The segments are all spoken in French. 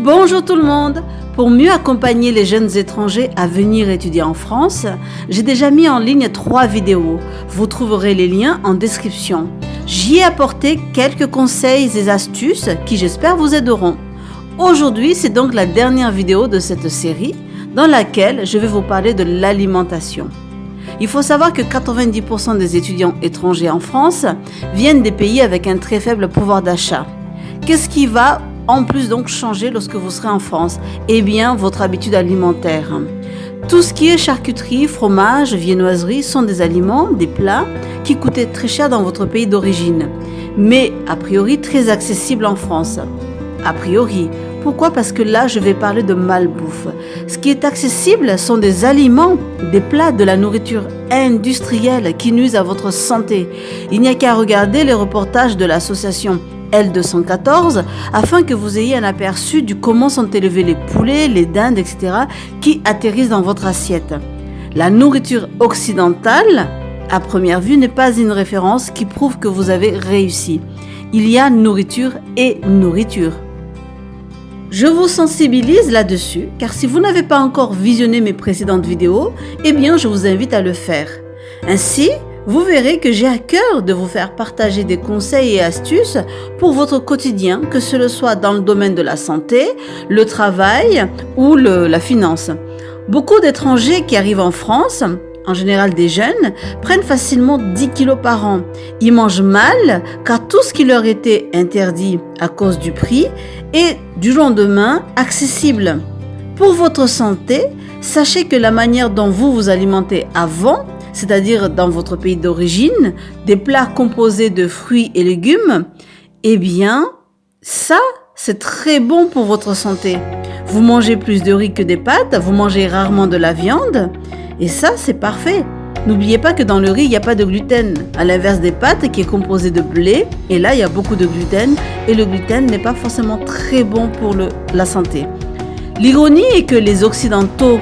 Bonjour tout le monde! Pour mieux accompagner les jeunes étrangers à venir étudier en France, j'ai déjà mis en ligne 3 vidéos. Vous trouverez les liens en description. J'y ai apporté quelques conseils et astuces qui j'espère vous aideront. Aujourd'hui, c'est donc la dernière vidéo de cette série dans laquelle je vais vous parler de l'alimentation. Il faut savoir que 90% des étudiants étrangers en France viennent des pays avec un très faible pouvoir d'achat. Qu'est-ce qui va en plus donc changer lorsque vous serez en France? Eh bien, votre habitude alimentaire. Tout ce qui est charcuterie, fromage, viennoiserie sont des aliments, des plats qui coûtaient très cher dans votre pays d'origine, mais a priori très accessibles en France. A priori. Pourquoi? Parce que là, je vais parler de malbouffe. Ce qui est accessible sont des aliments, des plats, de la nourriture industrielle qui nuisent à votre santé. Il n'y a qu'à regarder les reportages de l'association L214 afin que vous ayez un aperçu du comment sont élevés les poulets, les dindes, etc. qui atterrissent dans votre assiette. La nourriture occidentale, à première vue, n'est pas une référence qui prouve que vous avez réussi. Il y a nourriture et nourriture. Je vous sensibilise là-dessus, car si vous n'avez pas encore visionné mes précédentes vidéos, eh bien je vous invite à le faire. Ainsi, vous verrez que j'ai à cœur de vous faire partager des conseils et astuces pour votre quotidien, que ce soit dans le domaine de la santé, le travail ou la finance. Beaucoup d'étrangers qui arrivent en France, en général des jeunes, prennent facilement 10 kilos par an. Ils mangent mal car tout ce qui leur était interdit à cause du prix est du jour au lendemain accessible. Pour votre santé, sachez que la manière dont vous vous alimentez avant, c'est-à-dire dans votre pays d'origine, des plats composés de fruits et légumes, eh bien, ça, c'est très bon pour votre santé. Vous mangez plus de riz que des pâtes, vous mangez rarement de la viande, et ça, c'est parfait. N'oubliez pas que dans le riz, il n'y a pas de gluten, à l'inverse des pâtes qui est composé de blé, et là, il y a beaucoup de gluten, et le gluten n'est pas forcément très bon pour la santé. L'ironie est que les Occidentaux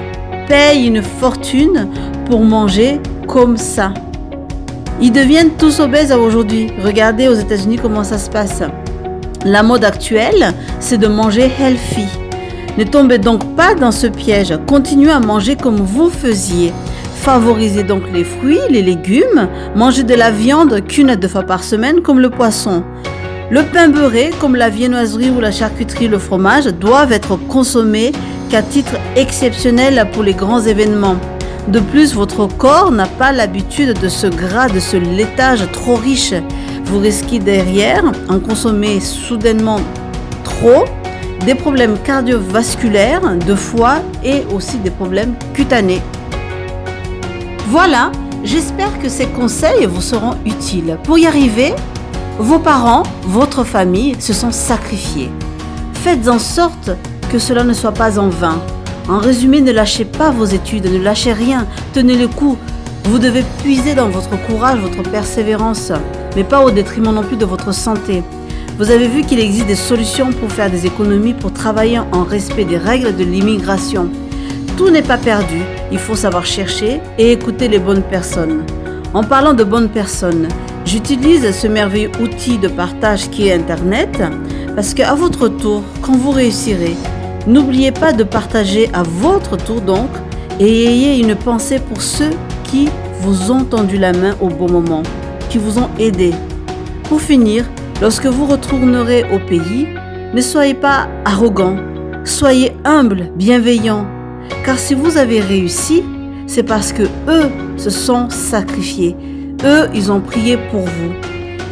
payent une fortune pour manger comme ça. Ils deviennent tous obèses aujourd'hui. Regardez aux États-Unis comment ça se passe. La mode actuelle, c'est de manger healthy. Ne tombez donc pas dans ce piège. Continuez à manger comme vous faisiez. Favorisez donc les fruits, les légumes. Mangez de la viande qu'une à 2 fois par semaine comme le poisson. Le pain beurré, comme la viennoiserie ou la charcuterie, le fromage, doivent être consommés qu'à titre exceptionnel pour les grands événements. De plus, votre corps n'a pas l'habitude de ce gras, de ce laitage trop riche. Vous risquez derrière, en consommer soudainement trop, des problèmes cardiovasculaires, de foie et aussi des problèmes cutanés. Voilà, j'espère que ces conseils vous seront utiles. Pour y arriver, vos parents, votre famille se sont sacrifiés. Faites en sorte que cela ne soit pas en vain. En résumé, ne lâchez pas vos études, ne lâchez rien, tenez le coup. Vous devez puiser dans votre courage, votre persévérance, mais pas au détriment non plus de votre santé. Vous avez vu qu'il existe des solutions pour faire des économies, pour travailler en respect des règles de l'immigration. Tout n'est pas perdu, il faut savoir chercher et écouter les bonnes personnes. En parlant de bonnes personnes, j'utilise ce merveilleux outil de partage qui est Internet, parce qu'à votre tour, quand vous réussirez, n'oubliez pas de partager à votre tour donc et ayez une pensée pour ceux qui vous ont tendu la main au bon moment, qui vous ont aidé. Pour finir, lorsque vous retournerez au pays, ne soyez pas arrogant, soyez humble, bienveillant, car si vous avez réussi, c'est parce que eux se sont sacrifiés, eux ils ont prié pour vous.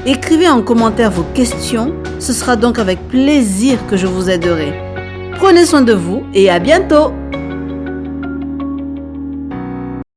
Écrivez en commentaire vos questions, ce sera donc avec plaisir que je vous aiderai. Prenez soin de vous et à bientôt!